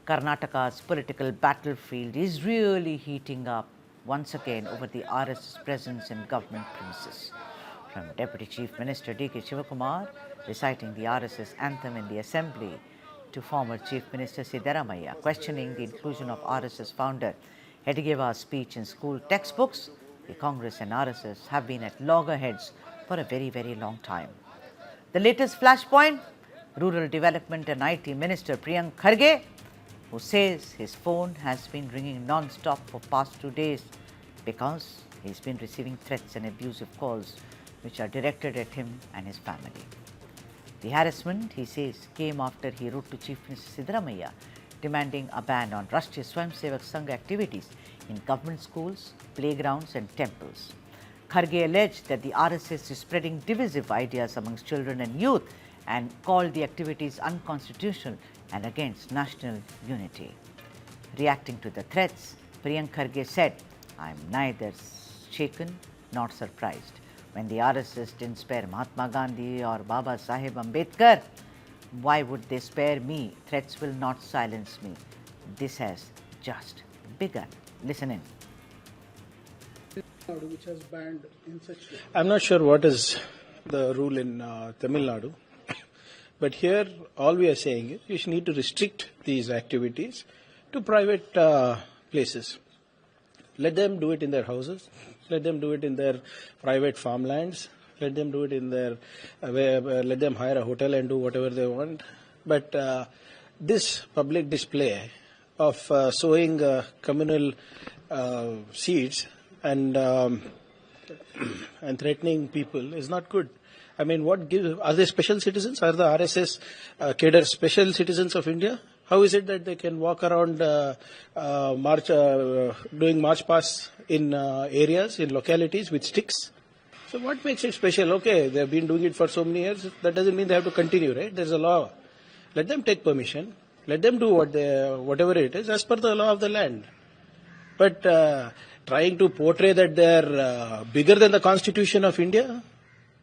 Karnataka's political battlefield is really heating up once again over the RSS presence in government premises. From Deputy Chief Minister D.K. Shivakumar reciting the RSS anthem in the Assembly to former Chief Minister Siddaramaiah questioning the inclusion of RSS founder Hedegewa's speech in school textbooks, the Congress and RSS have been at loggerheads for a very, very long time. The latest flashpoint, Rural Development and IT Minister Priyank Kharge, who says his phone has been ringing non-stop for past 2 days because he's been receiving threats and abusive calls which are directed at him and his family. The harassment, he says, came after he wrote to Chief Minister Siddaramaiah demanding a ban on Rashtriya Swayamsevak Sangh activities in government schools, playgrounds and temples. Kharge alleged that the RSS is spreading divisive ideas amongst children and youth and called the activities unconstitutional and against national unity. Reacting to the threats, Priyank Kharge said, "I am neither shaken nor surprised. When the RSS didn't spare Mahatma Gandhi or Baba Saheb Ambedkar, why would they spare me? Threats will not silence me. This has just begun." Listen in. Which has banned in such way. I'm not sure what is the rule in Tamil Nadu, but here all we are saying is you need to restrict these activities to private places. Let them do it in their houses. Let them do it in their private farmlands. Let them do it in their, let them hire a hotel and do whatever they want. But this public display of sowing communal seeds and threatening people is not good. I mean, what gives? Are they special citizens? Are the RSS cadre special citizens of India? How is it that they can walk around doing march pasts in areas, in localities with sticks? So what makes it special? Okay, they have been doing it for so many years. That doesn't mean they have to continue, right? There's a law. Let them take permission. Let them do whatever it is as per the law of the land. But trying to portray that they're bigger than the Constitution of India,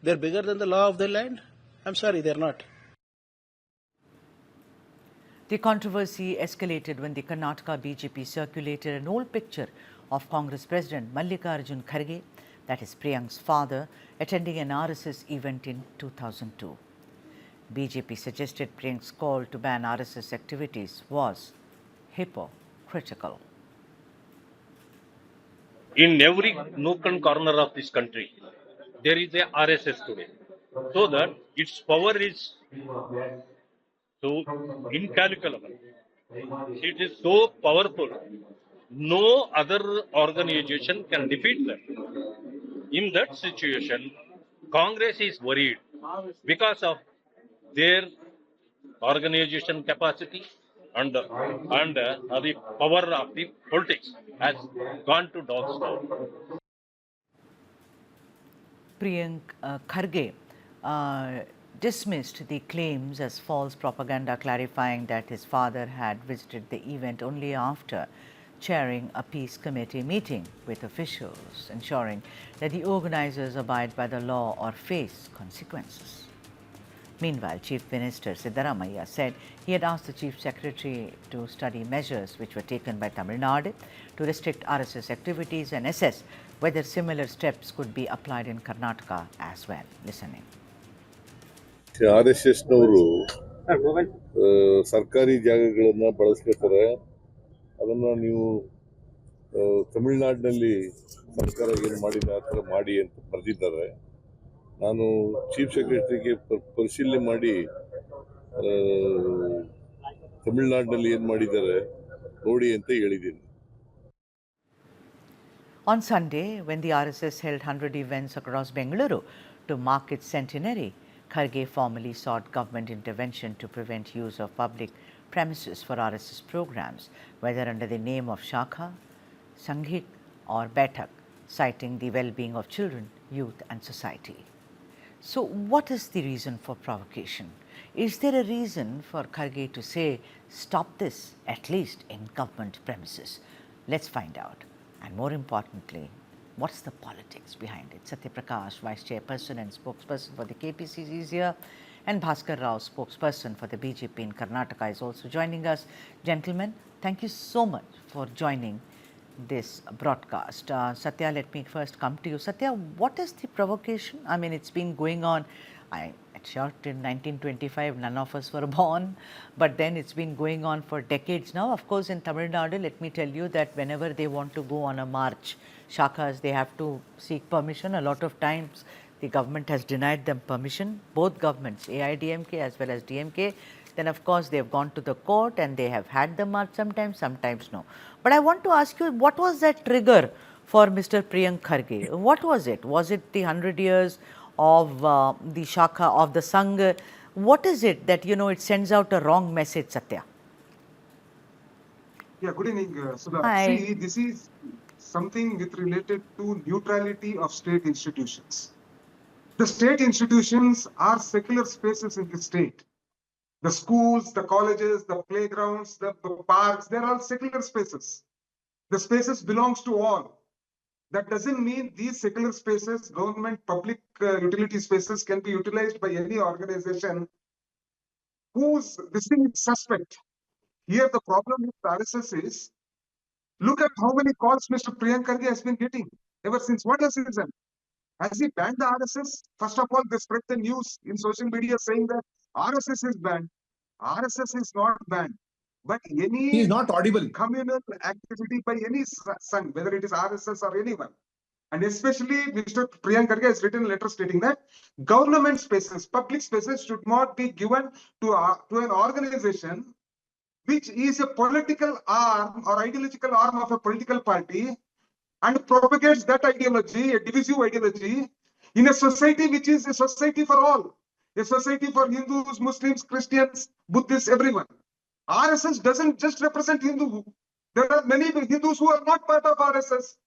they're bigger than the law of the land, I'm sorry, they're not. The controversy escalated when the Karnataka BJP circulated an old picture of Congress President Mallikarjun Kharge, that is Priyank's father, attending an RSS event in 2002. BJP suggested Priyank's call to ban RSS activities was hypocritical. In every nook and corner of this country, there is a RSS today, so that its power is so incalculable. It is so powerful. No other organization can defeat them. In that situation, Congress is worried because of their organization capacity and the power of the politics has gone to dogs now. Priyank Kharge dismissed the claims as false propaganda, clarifying that his father had visited the event only after chairing a peace committee meeting with officials, ensuring that the organizers abide by the law or face consequences. Meanwhile, Chief Minister Siddaramaiah said he had asked the Chief Secretary to study measures which were taken by Tamil Nadu to restrict RSS activities and assess whether similar steps could be applied in Karnataka as well. Listening. RSS ನವರು ಸರ್ಕಾರಿ ಜಾಗಗಳನ್ನು ಬಳಸ್ಕೊತಾರೆ. ಅದನ್ನು ನೀವು ತಮಿಳುನಾಡಿನಲ್ಲಿ ಸರ್ಕಾರ ಏನು ಮಾಡಿದೆ ಆ ಥರ ಮಾಡಿ ಅಂತ ಬರೆದಿದ್ದಾರೆ. ನಾನು ಚೀಫ್ ಸೆಕ್ರೆಟರಿಗೆ ಪರಿಶೀಲನೆ ಮಾಡಿ ತಮಿಳುನಾಡಿನಲ್ಲಿ ಏನು ಮಾಡಿದ್ದಾರೆ ನೋಡಿ ಅಂತ ಹೇಳಿದ್ದೀನಿ. On Sunday, when the RSS held 100 events across Bengaluru to mark its centenary, Kharge formally sought government intervention to prevent use of public premises for RSS programs, whether under the name of Shakha, Sanghik or Baitak, citing the well-being of children, youth and society. So what is the reason for provocation? Is there a reason for Kharge to say, stop this, at least in government premises? Let's find out. And more importantly, what's the politics behind it? Satya Prakash, Vice Chairperson and spokesperson for the KPCC is here. And Bhaskar Rao, spokesperson for the BJP in Karnataka, is also joining us. Gentlemen, thank you so much for joining this broadcast. Satya, let me first come to you. Satya, what is the provocation? I mean, it's been going on. It's short in 1925, none of us were born, but then it's been going on for decades now. Of course, in Tamil Nadu, let me tell you that whenever they want to go on a march, shakas, they have to seek permission. A lot of times, the government has denied them permission, both governments, AIDMK as well as DMK. Then, of course, they have gone to the court and they have had the march sometimes no. But I want to ask you, what was that trigger for Mr. Priyank Kharge? What was it? Was it the 100 years of the Shaka, of the Sangh? What is it that, it sends out a wrong message, Satya? Yeah, good evening, Sudha. Hi. See, this is something with related to neutrality of state institutions. The state institutions are secular spaces in the state. The schools, the colleges, the playgrounds, the parks, they're all secular spaces. The spaces belongs to all. That doesn't mean these secular spaces, government, public utility spaces can be utilized by any organization whose this thing is suspect. Here the problem with RSS is, look at how many calls Mr. Priyank Kharge has been getting ever since. What has he done? Has he banned the RSS? First of all, they spread the news in social media saying that RSS is banned. RSS is not banned. But any He is not audible. communal activity by any son, whether it is RSS or anyone, and especially Mr. Priyank Kharge has written a letter stating that government spaces, public spaces should not be given to an organization which is a political arm or ideological arm of a political party and propagates that ideology, a divisive ideology, in a society which is a society for all, a society for Hindus, Muslims, Christians, Buddhists, everyone. RSS doesn't just represent Hindu. There are many Hindus who are not part of RSS.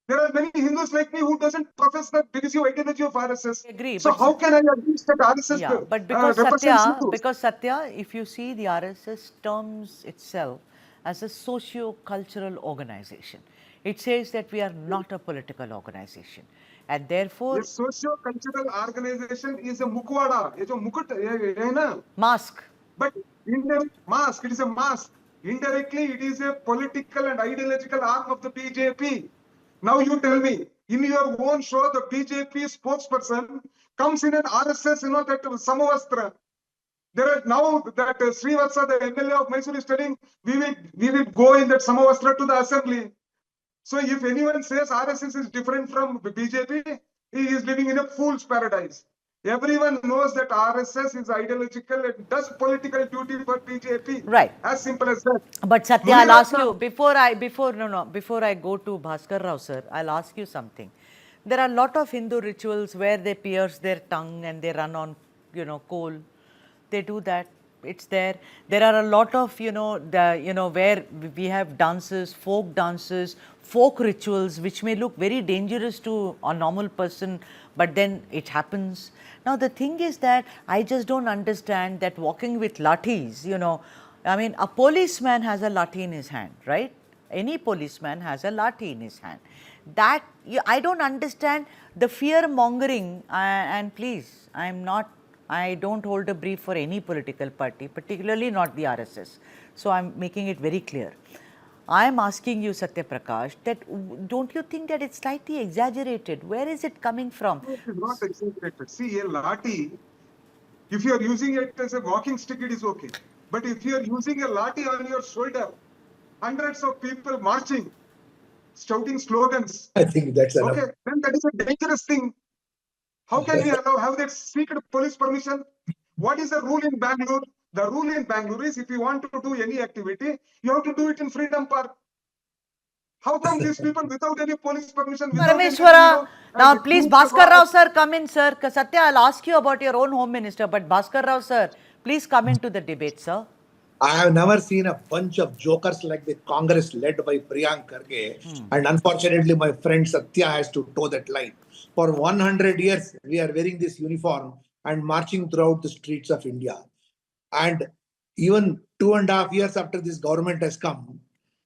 There are many Hindus like me who doesn't profess the divisive ideology of RSS. I agree. So how can I agree that RSS yeah, but because Satya, if you see the RSS terms itself as a socio-cultural organization, it says that we are not a political organization, and therefore a socio-cultural organization is a mukwada. It's a mukut, mask. But in the mask, it is a mask. Indirectly, it is a political and ideological arm of the BJP. Now you tell me, in your own show, the BJP spokesperson comes in an RSS, that Samavastra. There are now that Srivatsa, the MLA of Mysore, is telling we will go in that Samavastra to the assembly. So if anyone says RSS is different from BJP, he is living in a fool's paradise. Everyone knows that RSS is ideological and does political duty for BJP. Right. As simple as that. But Satya, I'll ask you, before I go to Bhaskar Rao, sir, I'll ask you something. There are a lot of Hindu rituals where they pierce their tongue and they run on, coal. They do that. It's there. There are a lot of, where we have dances, folk rituals, which may look very dangerous to a normal person, but then it happens. Now, the thing is that I just don't understand that walking with lathis, I mean, a policeman has a lathi in his hand, right? Any policeman has a lathi in his hand. That, I don't understand the fear mongering, and please, I don't hold a brief for any political party, particularly not the RSS. So I'm making it very clear. I am asking you, Satya Prakash, that don't you think that it's slightly exaggerated? Where is it coming from? No, it is not exaggerated. See, a lathi, if you are using it as a walking stick, it is okay. But if you are using a lathi on your shoulder, hundreds of people marching, shouting slogans, I think that's enough. Okay, then that is a dangerous thing. How can we have that secret police permission? What is the rule in Bangalore? The rule in Bangalore is if you want to do any activity, you have to do it in Freedom Park. How come these people without any police permission? Parameshwara, now please Bhaskar Rao sir, come in sir. Satya, I'll ask you about your own home minister, but Bhaskar Rao sir, please come into the debate, sir. I have never seen a bunch of jokers like the Congress led by Priyank Kharge. And unfortunately, my friend Satya has to toe that line. For 100 years, we are wearing this uniform and marching throughout the streets of India. And even 2.5 years after this government has come,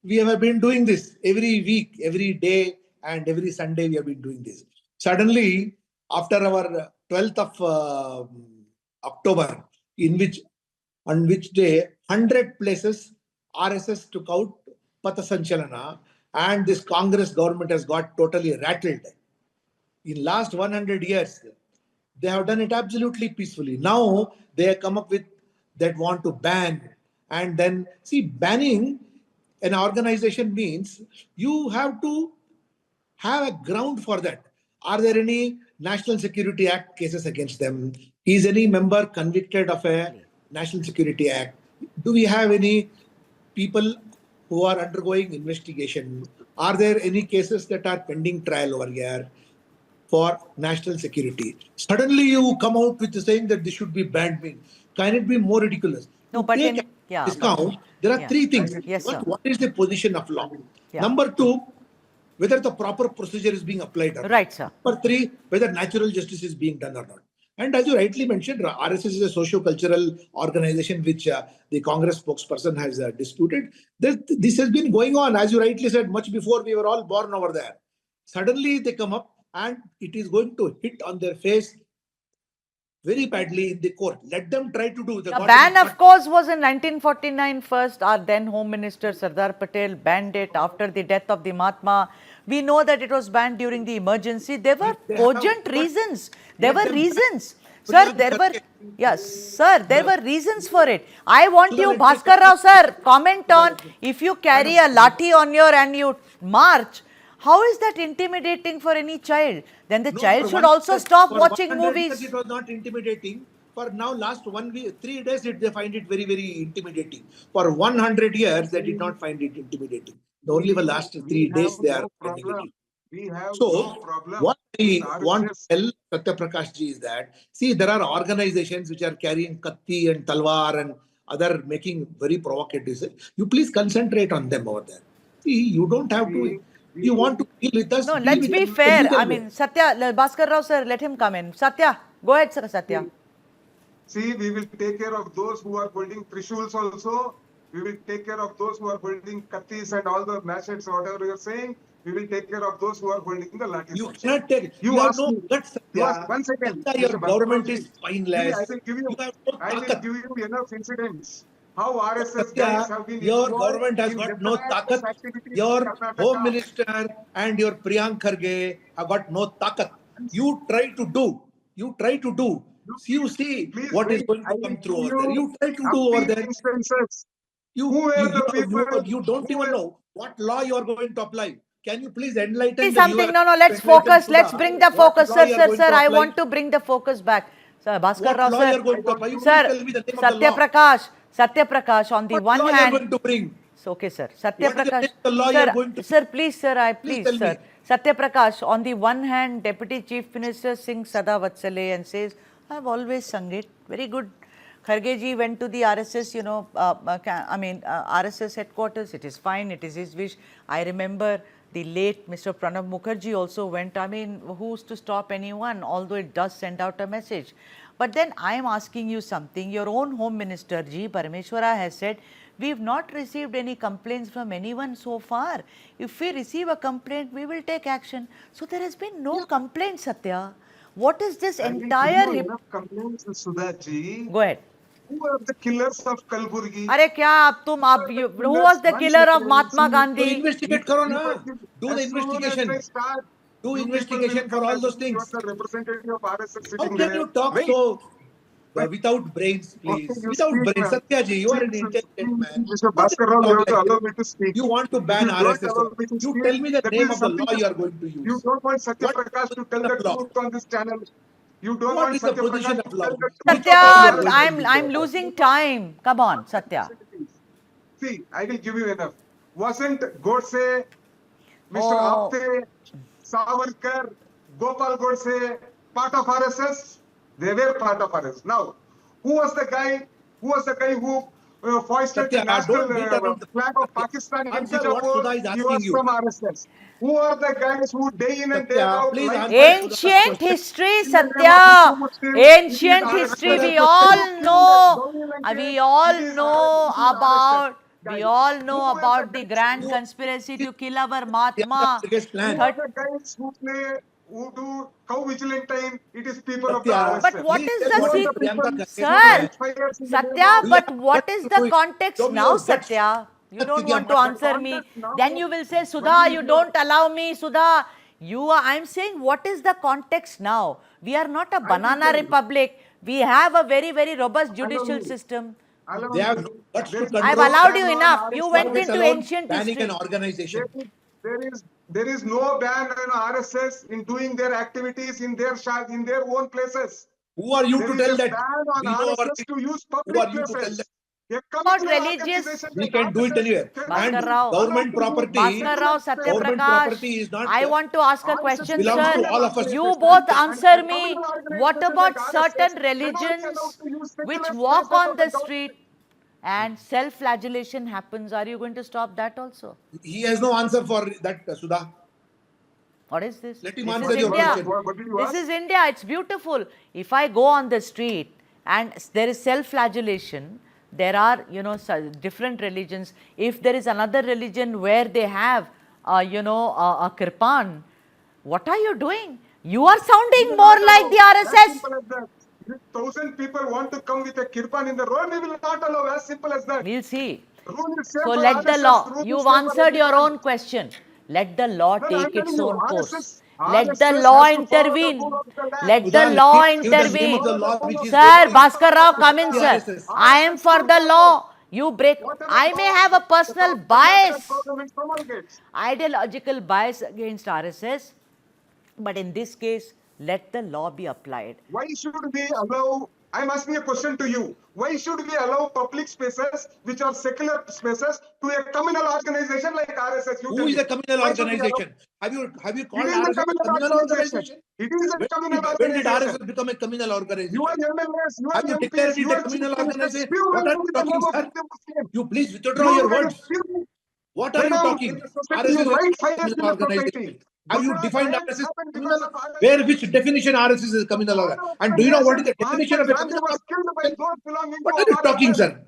we have been doing this every week, every day, and every Sunday we have been doing this. Suddenly, after our 12th of October, on which day 100 places RSS took out Pathasanchalana, and this Congress government has got totally rattled. In last 100 years, they have done it absolutely peacefully. Now they have come up with that want to ban. And then, see, banning an organization means you have to have a ground for that. Are there any National Security Act cases against them? Is any member convicted of a National Security Act? Do we have any people who are undergoing investigation? Are there any cases that are pending trial over here for national security? Suddenly you come out with saying that this should be banned. Can it be more ridiculous? No, To but take in, yeah, discount, there are three things. Yes, First, sir. what is the position of law? Yeah. Number two, whether the proper procedure is being applied or not. Right, sir. Number three, whether natural justice is being done or not. And as you rightly mentioned, RSS is a socio-cultural organization which the Congress spokesperson has disputed. This has been going on, as you rightly said, much before we were all born over there. Suddenly they come up and it is going to hit on their face very badly in the court. Let them try to do. The ban, of course, was in 1949 first. Our then Home Minister Sardar Patel banned it after the death of the Mahatma. We know that it was banned during the emergency. There were cogent reasons. There were reasons. Sir, there were, yes, sir, there were reasons for it. I want you, Bhaskar Rao, sir, comment on if you carry a lathi on your and you march, how is that intimidating for any child? Then the child should also stop watching movies. It was not intimidating. For now, last 1 week, 3 days, they find it very, very intimidating. For 100 years, they did not find it intimidating. Only for last 3 days, they are finding it. We have So, no problem. what I want to tell Satya Prakash ji is that, see, there are organizations which are carrying katti and talwar and other making very provocative. You please concentrate on them over there. See, you don't have to. You want to deal with us? No, let's be fair. I mean, Satya, Bhaskar Rao sir, let him come in. Satya, go ahead, sir, Satya. See, we will take care of those who are holding trishuls also. We will take care of those who are holding kattis and all the machetes, whatever you are saying. We will take care of those who are holding the lathis. You cannot take. You have ask no me. guts. You ask, 1 second. Your government is spineless. I will give you. I will give you enough incidents. How RSS guys have been. Your government has got no takat. Your Home Minister and your Priyank Kharge have got no takat. You try to do. You try to do. You see what is going to come through over there. You try to do over there. You don't even know what law you are going to apply. Can you please enlighten something? No, let's focus. Let's bring the focus. Sir, I want to bring the focus back. Sir, Bhaskar Rao, sir. Satya Prakash, on the one hand. Okay, sir. Satya Prakash. Sir, please, sir, sir. Satya Prakash, on the one hand, Deputy Chief Minister sings Sada Vatsale and says, I've always sung it. Very good. Kharge ji went to the RSS, RSS headquarters. It is fine. It is his wish. I remember the late Mr. Pranab Mukherjee also went. I mean, who's to stop anyone? Although it does send out a message. But then I am asking you something. Your own Home Minister G. Parameshwara has said, we have not received any complaints from anyone so far. If we receive a complaint, we will take action. So there has been no complaint, Satya. What is this entire... complaints, Sudha ji. Go ahead. Who are the killers of Kalburgi? Who was the killer of Mahatma Gandhi? To investigate Corona. Do the investigation. Do investigation for all those things. How can you talk so without brains, please? Without brains. Satya ji, you are an intelligent man. Mr. Bhaskar Rao, you have to allow me to speak. You want to ban RSS. You tell me the name of the law you are going to use. You don't want Satya Prakash to tell the truth on this channel. You don't what want is Satya the position Prakash of law? Satya, I'm losing time. Come on, Satya. See, I will give you enough. Wasn't Godse, Mr. Apte, Savarkar, Gopal Godse part of RSS? They were part of RSS. Now, who was the guy who foisted the national flag of Pakistan in Bijapur? He was from RSS. Who are the guys who day in and day out? Ancient history, Satya. Ancient history. We all know. We all know about the grand conspiracy to kill our Mahatma. Who are the guys who play who do cow vigilantine, it is people of the Satya, RSS. But what please is tell the what is secret? Priyanka Kharge Sir, doing? Fires in the Satya, name of- but what is the context Show me now, your guts. Satya? You don't Satya, want to the answer me. context now- Then you will say, Sudha, you don't allow me, Sudha. I'm saying, what is the context now? We are not a banana tell you. republic. We have a very, very robust judicial me. system. Allow They have me. no guts to There is control. I've no allowed ban you on enough. RSS. You went Let into alone ancient banning history. an organization. There is no ban on RSS in doing their activities in their own places. Who are you There to is tell a that? ban on We know our RSS to use Who public are you to tell places. them? A About communal religious- organization We like can do it RSS anywhere. cannot And Bhaskar Rao. government property, Bhaskar Rao, Satya government Prakash, property is not. I want to ask a RSS question, belongs sir. to all of us. You both And answer a me. communal organization What about like certain RSS cannot be religions allowed to use which secular walk spaces on of the government. street and self-flagellation happens? Are you going to stop that also? He has no answer for that, Sudha. What is this? Let him This answer is your India. question. What did you This ask? is India. It's beautiful. If I go on the street and there is self-flagellation, there are, different religions. If there is another religion where they have, a kirpan, what are you doing? You are sounding more like the As RSS. simple as that. If 1,000 people want to come with a kirpan in the road, we will not allow. As simple as that. We'll see. Rule is same So for let the RSS, law, rule is you've same for answered your everyone. own question. Let the law No, I'm take telling its you, own course. RSS Let the RSS law has to follow the intervene. rule of the land. Let the Sudha, law give the name intervene. of the law which is Sir, there. Bhaskar Rao, come in, The sir. RSS. I am for the law. You break. Whatever I may law have a personal the bias, government promulgates. ideological bias against RSS, but in this case, let the law be applied. Why should we allow? I'm asking a question to you. Why should we allow public spaces, which are secular spaces, to a communal organization like RSS? Who is a communal Why should we allow? organization? Have you It called is a RSS a communal communal organization. organization? It is a communal When did organization. RSS become a communal organization? Your MLAs, your Have you MPs, declared it your a communal chief ministers organization? spew What are into you the talking, name of sir? the Muslim. You please withdraw your words. What are you Venom talking? in the society, RSS you is a light fires in communal the society. organization. Have you defined Riots RSS as happened communal? because of RSS. Where, which definition RSS is a communal organization? And do you know what is the definition of a Gandhi communal was killed by organization? those belonging What to are you talking, RSS. sir?